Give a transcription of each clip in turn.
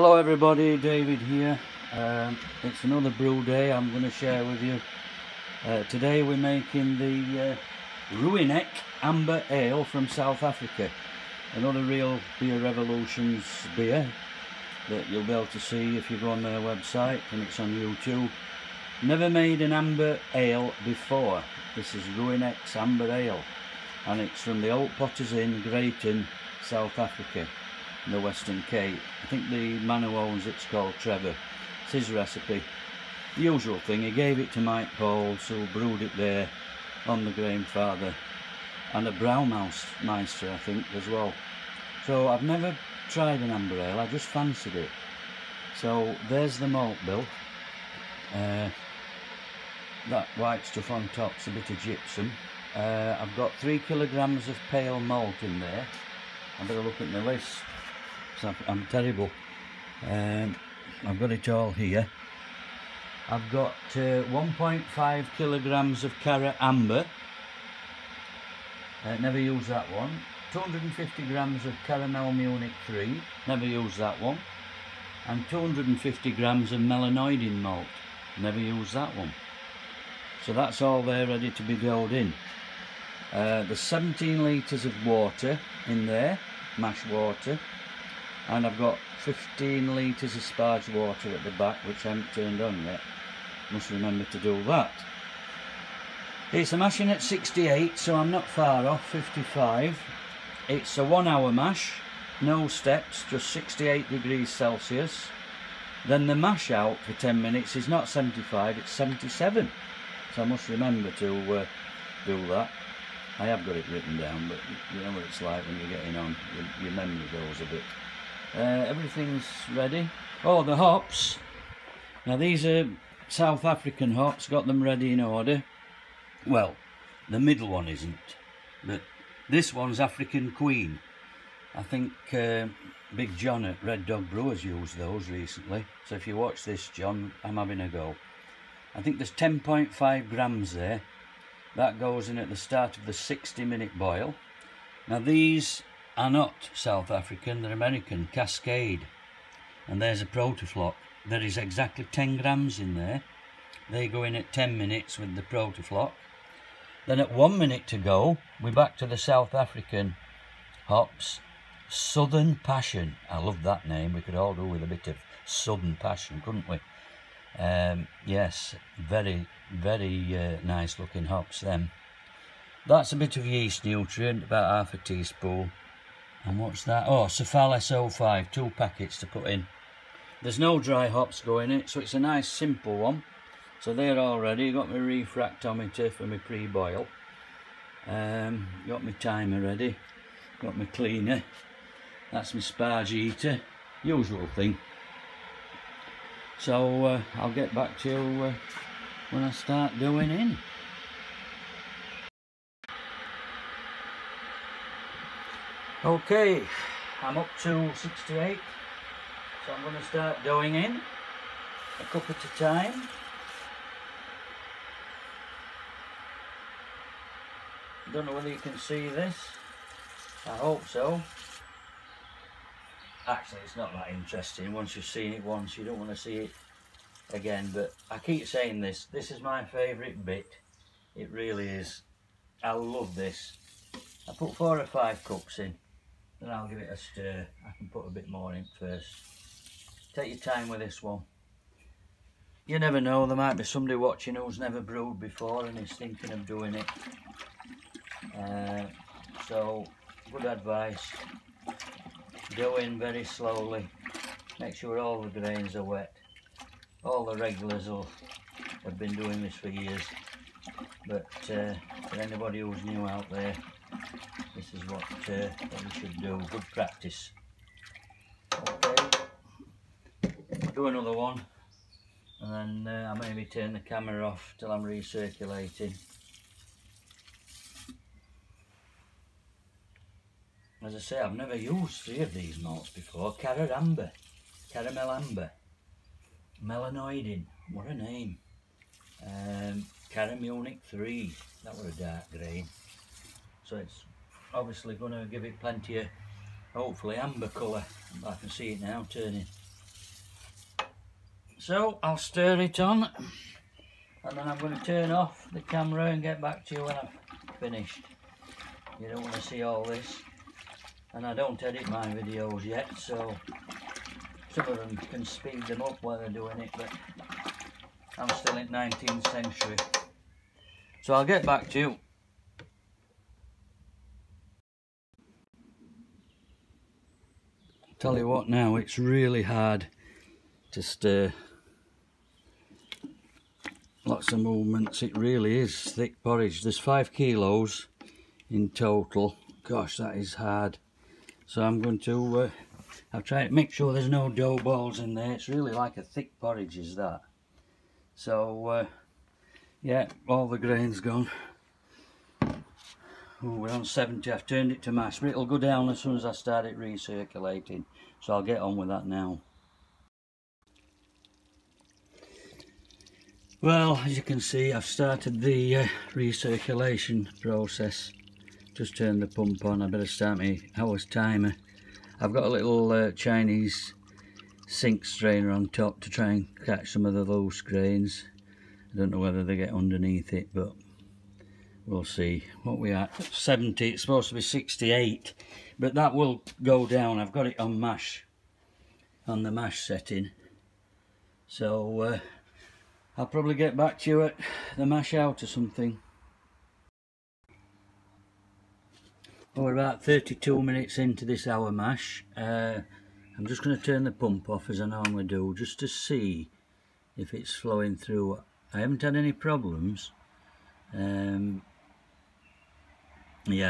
Hello everybody, David here. It's another brew day I'm going to share with you. Today we're making the Rooinek Amber Ale from South Africa. Another real Beer Revolutions beer that you'll be able to see if you go on their website, and it's on YouTube. Never made an amber ale before. This is Rooinek's Amber Ale, and it's from the Old Potters Inn, Greyton, South Africa, in the Western Cape. I think the man who owns it's called Trevor. It's his recipe. The usual thing, he gave it to Mike Pauls, who brewed it there on the Grainfather, and a Braumeister I think as well. So I've never tried an amber ale, I just fancied it. So there's the malt bill. That white stuff on top's a bit of gypsum. I've got 3 kilograms of pale malt in there. I better look at my list. I'm terrible. I've got it all here. I've got 1.5 kilograms of Cara Amber. Never use that one. 250 grams of Caramel Munich 3. Never use that one. And 250 grams of melanoidin malt. Never use that one. So that's all there ready to be filled in. There's 17 litres of water in there, mash water. And I've got 15 litres of sparge water at the back, which I haven't turned on yet. Must remember to do that. It's a mashing at 68, so I'm not far off, 55. It's a 1 hour mash, no steps, just 68 degrees Celsius. Then the mash out for 10 minutes is not 75, it's 77. So I must remember to do that. I have got it written down, but you know what it's like when you're getting on, your memory goes a bit. Everything's ready. Oh, the hops. Now these are South African hops, got them ready in order. Well, the middle one isn't, but this one's African Queen. I think Big John at Red Dog Brewers used those recently. So if you watch this, John, I'm having a go. I think there's 10.5 grams there. That goes in at the start of the 60-minute boil. Now these are not South African, they're American, Cascade. And there's a Protaflock. There is exactly 10 grams in there. They go in at 10 minutes with the Protaflock. Then at 1 minute to go, we're back to the South African hops. Southern Passion. I love that name. We could all do with a bit of Southern Passion, couldn't we? Yes, very, very nice looking hops them. That's a bit of yeast nutrient, about half a teaspoon. And what's that? Oh, Cephal SO5, 2 packets to put in. There's no dry hops going in it, so it's a nice simple one. So they're all ready. Got my refractometer for my pre-boil. Got my timer ready. Got my cleaner. That's my sparge eater. Usual thing. So I'll get back to you when I start going in. Okay, I'm up to 68, so I'm going to start going in, a cup at a time. Don't know whether you can see this, I hope so. Actually, it's not that interesting. Once you've seen it once, you don't want to see it again, but I keep saying this is my favourite bit. It really is. I love this. I put 4 or 5 cups in. Then I'll give it a stir. I can put a bit more in first. Take your time with this one. You never know, there might be somebody watching who's never brewed before and is thinking of doing it. So, good advice. Go in very slowly. Make sure all the grains are wet. All the regulars have been doing this for years. But for anybody who's new out there, this is what you should do. Good practice. Okay, do another one, and then I'll maybe turn the camera off till I'm recirculating. As I say, I've never used 3 of these malts before. Cara Amber, Caramel Amber, Melanoidin, what a name. Cara Munich 3, that was a dark grain. So it's obviously going to give it plenty of, hopefully, amber colour. I can see it now turning. So I'll stir it on, and then I'm going to turn off the camera and get back to you when I've finished. You don't want to see all this, and I don't edit my videos yet, so some of them can speed them up while they're doing it, but I'm still in 19th century. So I'll get back to you. Tell you what now, it's really hard to stir. Lots of movements, it really is thick porridge. There's 5 kilos in total. Gosh, that is hard. So I'm going to, I'll try to make sure there's no dough balls in there. It's really like a thick porridge, is that. So, yeah, all the grain's gone. Oh, we're on 70, I've turned it to mash, but it'll go down as soon as I start it recirculating. So I'll get on with that now. Well, as you can see, I've started the recirculation process. Just turned the pump on. I better start my hour's timer. I've got a little Chinese sink strainer on top to try and catch some of the loose grains. I don't know whether they get underneath it, but we'll see. What we at? 70, it's supposed to be 68, but that will go down. I've got it on mash, on the mash setting. So I'll probably get back to you at the mash out or something. We're about 32 minutes into this hour mash. I'm just going to turn the pump off as I normally do, just to see if it's flowing through. I haven't had any problems. Yeah,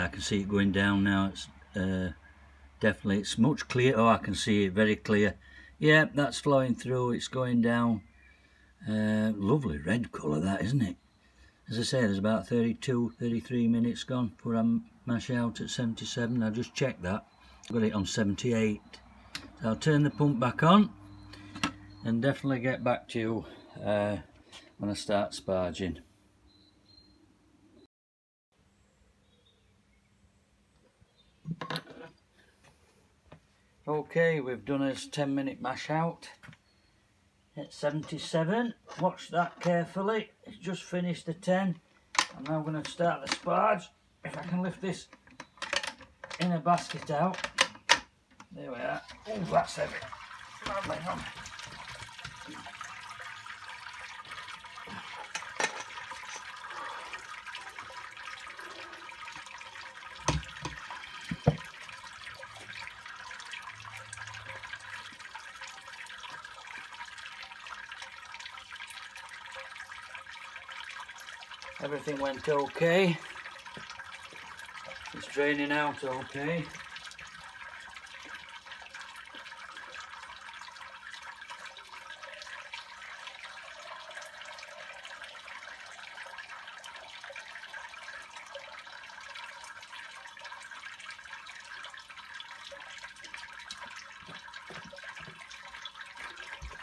I can see it going down now. It's definitely, it's much clearer. Oh, I can see it very clear. Yeah, that's flowing through. It's going down. Lovely red colour that, isn't it? As I say, there's about 32, 33 minutes gone before I mash out at 77. I just checked that. I've got it on 78. So I'll turn the pump back on and definitely get back to you when I start sparging. Okay, we've done a 10-minute mash out at 77. Watch that carefully. It's just finished the 10. I'm now going to start the sparge. If I can lift this in a basket out. There we are. Oh, that's heavy. Hang on. Everything went okay. It's draining out okay.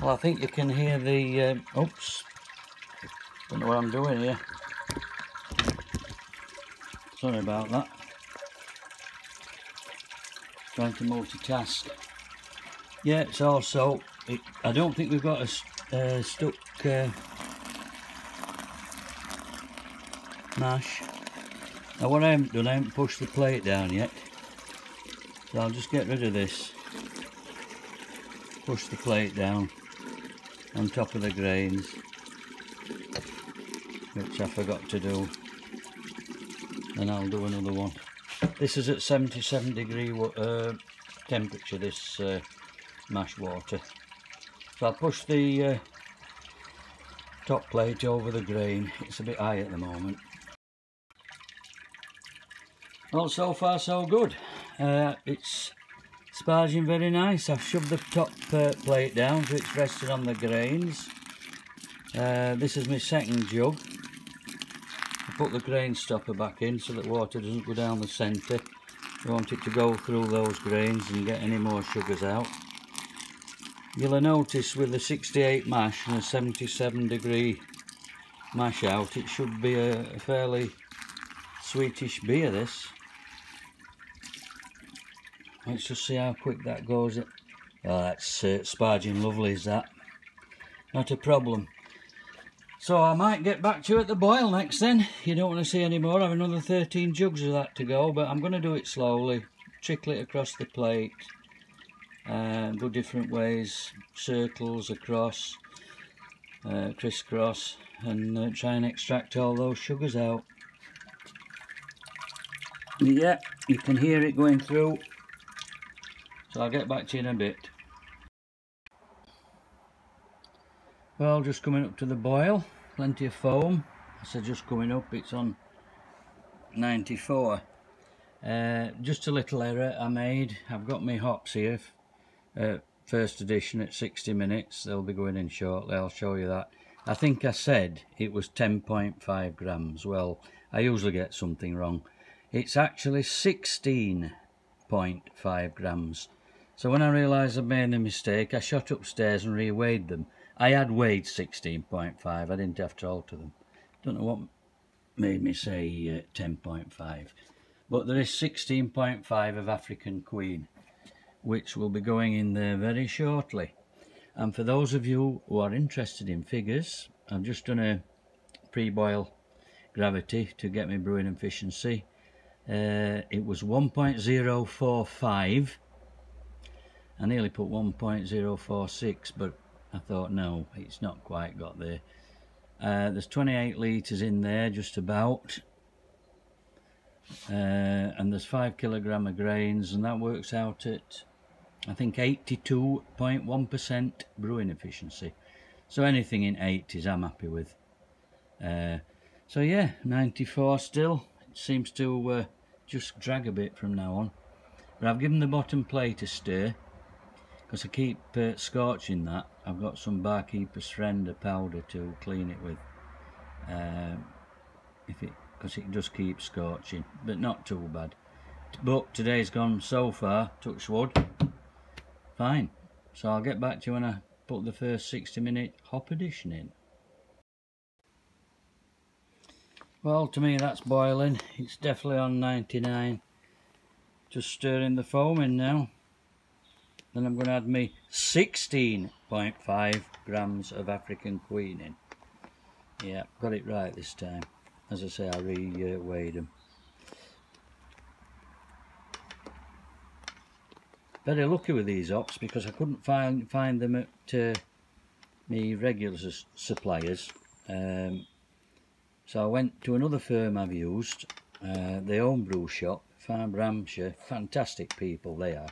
Well, I think you can hear the, oops, don't know what I'm doing here. Sorry about that. Trying to multitask. Yeah, it's also, I don't think we've got a stuck mash. Now what I haven't done, I haven't pushed the plate down yet. So I'll just get rid of this. Push the plate down on top of the grains, which I forgot to do. And I'll do another one. This is at 77 degree temperature, this mash water. So I'll push the top plate over the grain. It's a bit high at the moment. Well, so far so good. It's sparging very nice. I've shoved the top plate down so it's resting on the grains. This is my second jug. Put the grain stopper back in so that water doesn't go down the centre. You want it to go through those grains and get any more sugars out. You'll have noticed with the 68 mash and a 77 degree mash out, it should be a fairly sweetish beer, this. Let's just see how quick that goes. Oh, that's sparging lovely, is that. not a problem. So I might get back to you at the boil next then. You don't want to see any more. I have another 13 jugs of that to go, but I'm going to do it slowly. Trickle it across the plate. Go different ways, circles across, crisscross, and try and extract all those sugars out. Yeah, you can hear it going through. So I'll get back to you in a bit. Well, just coming up to the boil, plenty of foam. I said just coming up, it's on 94. Just a little error I made. I've got my hops here, first edition at 60 minutes. They'll be going in shortly, I'll show you that. I think I said it was 10.5 grams. Well, I usually get something wrong. It's actually 16.5 grams. So when I realised I'd made a mistake, I shot upstairs and re-weighed them. I had weighed 16.5, I didn't have to alter them. Don't know what made me say 10.5. But there is 16.5 of African Queen, which will be going in there very shortly. And for those of you who are interested in figures, I've just done a pre-boil gravity to get my brewing efficiency. It was 1.045. I nearly put 1.046, but I thought no, it's not quite got there. There's 28 litres in there, just about. And there's 5 kilogram of grains, and that works out at, I think, 82.1% brewing efficiency. So anything in 80s I'm happy with. So yeah, 94 still. It seems to just drag a bit from now on. But I've given the bottom plate a stir, because I keep scorching that. I've got some Barkeeper's Friend powder to clean it with. Because it just keeps scorching, but not too bad. But today's gone so far, touch wood, fine. So I'll get back to you when I put the first 60-minute hop addition in. Well, to me that's boiling. It's definitely on 99. Just stirring the foam in now. Then I'm going to add me 16.5 grams of African Queen in. Yeah, got it right this time. As I say, I re-weighed them. Very lucky with these hops because I couldn't find them at my regular suppliers. So I went to another firm I've used, the Homebrew Shop, Farm Hampshire. Fantastic people they are.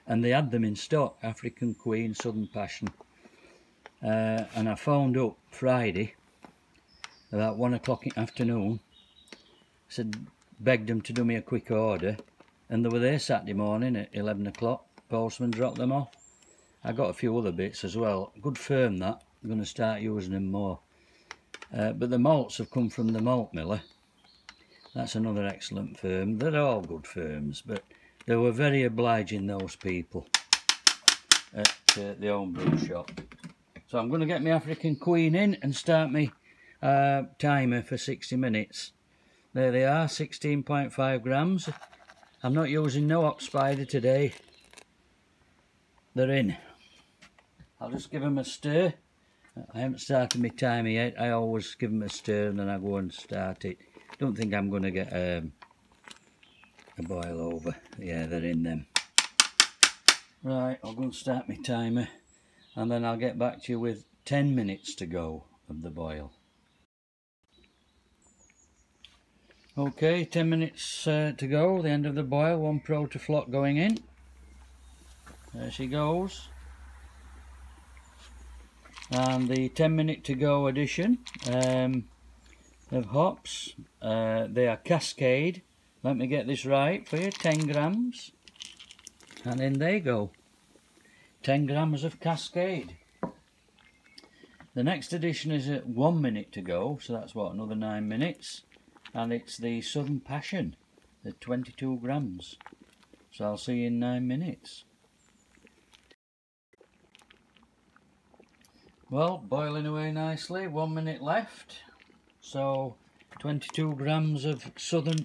And they had them in stock, African Queen, Southern Passion. And I phoned up Friday about 1 o'clock in the afternoon, begged them to do me a quick order, and they were there Saturday morning at 11 o'clock. Postman dropped them off. I got a few other bits as well. Good firm that. I'm going to start using them more. But the malts have come from the Malt Miller. That's another excellent firm. They're all good firms, but they were very obliging, those people at the Homebrew Shop. So I'm going to get my African Queen in and start my timer for 60 minutes. There they are, 16.5 grams. I'm not using no hop spider today. They're in. I'll just give them a stir. I haven't started my timer yet. I always give them a stir and then I go and start it. Don't think I'm going to get a boil over. Yeah, they're in them. Right, I'll go and start my timer and then I'll get back to you with 10 minutes to go of the boil. Okay, 10 minutes to go, the end of the boil. 1 protoflock going in. There she goes. And the 10-minute to go addition of hops. They are Cascade. Let me get this right for you. 10 grams. And in they go. 10 grams of Cascade. The next addition is at 1 minute to go, so that's what, another 9 minutes. And it's the Southern Passion at 22 grams. So I'll see you in 9 minutes. Well, boiling away nicely, 1 minute left. So 22 grams of Southern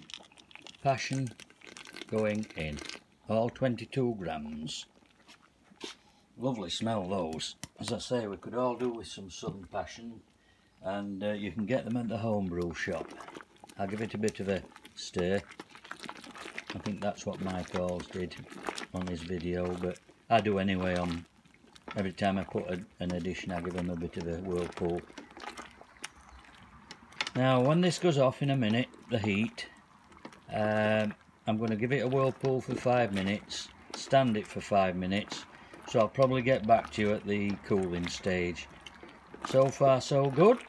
Passion going in. All 22 grams. lovely smell those. As I say, we could all do with some Southern Passion, and you can get them at the homebrew shop. I'll give it a bit of a stir. I think that's what Mike Halls did on his video, but I do anyway. Every time I put an addition, I give them a bit of a whirlpool. Now when this goes off in a minute, the heat, I'm going to give it a whirlpool for 5 minutes, stand it for 5 minutes, so I'll probably get back to you at the cooling stage. So far so good.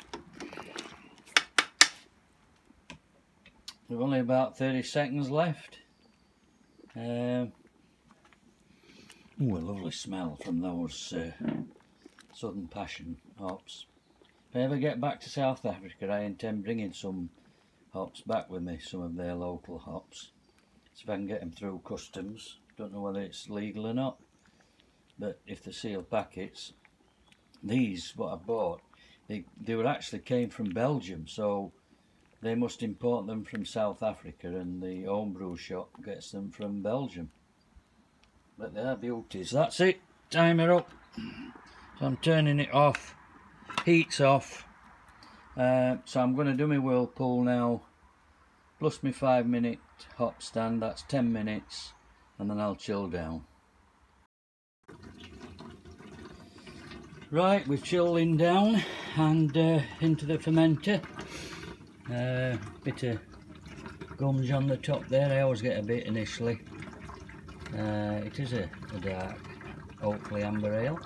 We've only about 30 seconds left. Ooh, a lovely smell from those Southern Passion hops. If I ever get back to South Africa, I intend bringing some hops back with me, some of their local hops. So if I can get them through customs, don't know whether it's legal or not, but if they're sealed packets, these, what I bought, they were actually came from Belgium, so they must import them from South Africa, and the homebrew shop gets them from Belgium. But they are beauties. That's it, timer up. So I'm turning it off, heat's off. So I'm going to do my whirlpool now, plus my 5 minute hop stand, that's 10 minutes, and then I'll chill down. Right, we're chilling down and into the fermenter. Bit of gunge on the top there, I always get a bit initially. It is a dark Oakley Amber Ale.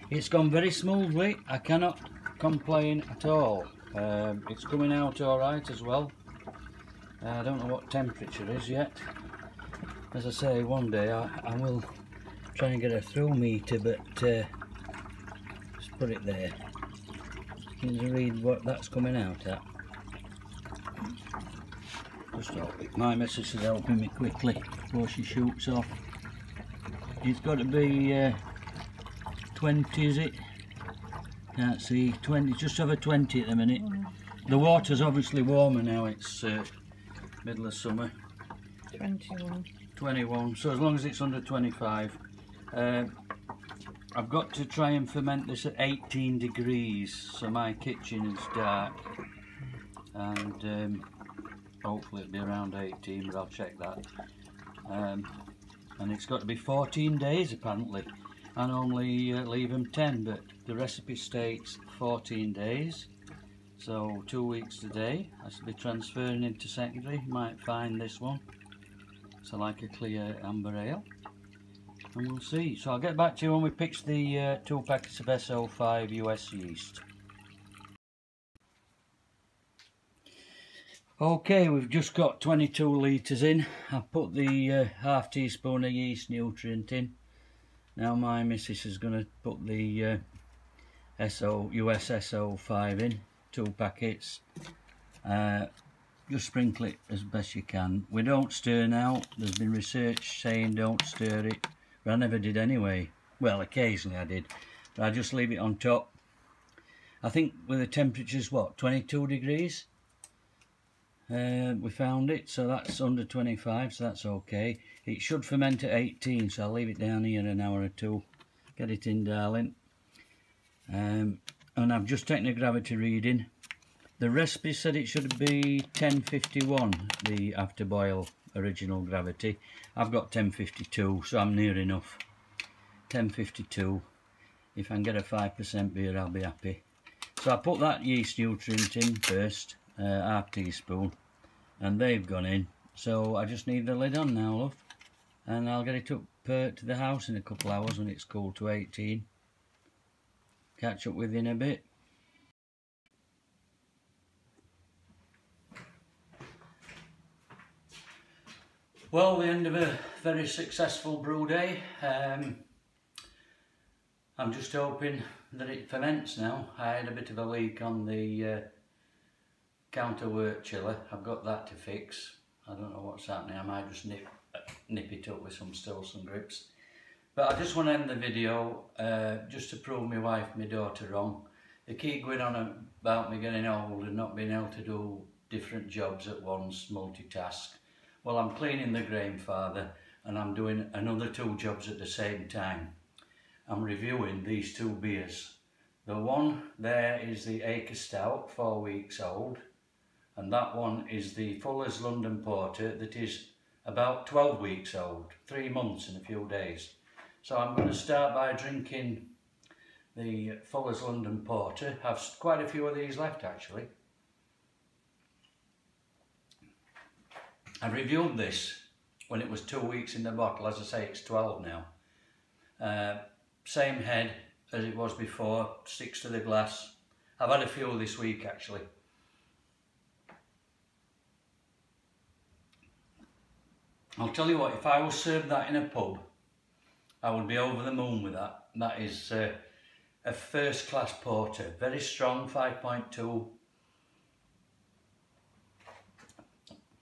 It's gone very smoothly, I cannot complain at all. It's coming out alright as well. I don't know what temperature is yet. As I say, one day I will try and get a through meter, but just put it there. Can you read what that's coming out at? Just hope it. My missus is helping me quickly before she shoots off. It's got to be 20, is it? Can't see. 20, just over 20 at the minute. The water's obviously warmer now, it's middle of summer. 21. 21, so as long as it's under 25. I've got to try and ferment this at 18 degrees, so my kitchen is dark, and hopefully it'll be around 18, but I'll check that. And it's got to be 14 days apparently. I normally leave them 10, but the recipe states 14 days, so 2 weeks today. I should be transferring into secondary. Might find this one. So like a clear amber ale, and we'll see. So I'll get back to you when we pitch the 2 packets of SO5 US yeast. Okay, we've just got 22 litres in. I've put the half teaspoon of yeast nutrient in. Now my missus is going to put the US SO5 in, 2 packets. Just sprinkle it as best you can. We don't stir now. There's been research saying don't stir it, but I never did anyway. Well, occasionally I did, but I just leave it on top. I think with the temperatures, what, 22 degrees? We found it, so that's under 25, so that's okay. It should ferment at 18, so I'll leave it down here an hour or two. Get it in, darling. And I've just taken a gravity reading. The recipe said it should be 1051, the after boil original gravity. I've got 1052, so I'm near enough. 1052. If I can get a 5% beer, I'll be happy. So I put that yeast nutrient in first, half teaspoon, and they've gone in. So I just need the lid on now, love, and I'll get it up to the house in a couple of hours when it's cooled to 18. Catch up with you in a bit. Well, the end of a very successful brew day. I'm just hoping that it ferments now. I had a bit of a leak on the counterwork chiller. I've got that to fix. I don't know what's happening. I might just nip it up with some Stilson grips. But I just want to end the video just to prove my wife and my daughter wrong. They keep going on about me getting old and not being able to do different jobs at once, multitask. Well, I'm cleaning the grain father and I'm doing another 2 jobs at the same time. I'm reviewing these two beers. The one there is the Acre Stout, 4 weeks old, and that one is the Fuller's London Porter that is about 12 weeks old, 3 months and a few days. So I'm going to start by drinking the Fuller's London Porter. Have quite a few of these left actually. I reviewed this when it was 2 weeks in the bottle. As I say, it's 12 now. Same head as it was before, 6 to the glass. I've had a few this week actually. I'll tell you what, if I was served that in a pub, I would be over the moon with that. That is a first class porter, very strong, 5.2.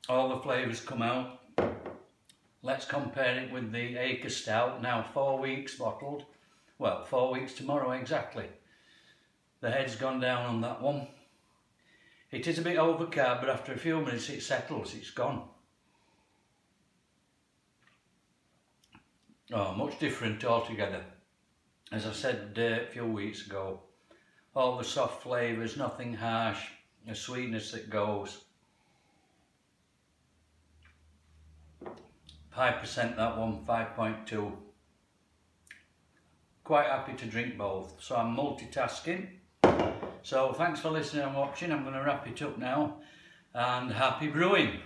All the flavours come out. Let's compare it with the Acre Stout, now 4 weeks bottled. Well, 4 weeks tomorrow exactly. The head's gone down on that one. It is a bit overcarb, but after a few minutes it settles, it's gone. Oh, much different altogether. As I said a few weeks ago, all the soft flavours, nothing harsh, a sweetness that goes. 5% that one, 5.2. Quite happy to drink both, so I'm multitasking. So thanks for listening and watching. I'm going to wrap it up now, and happy brewing.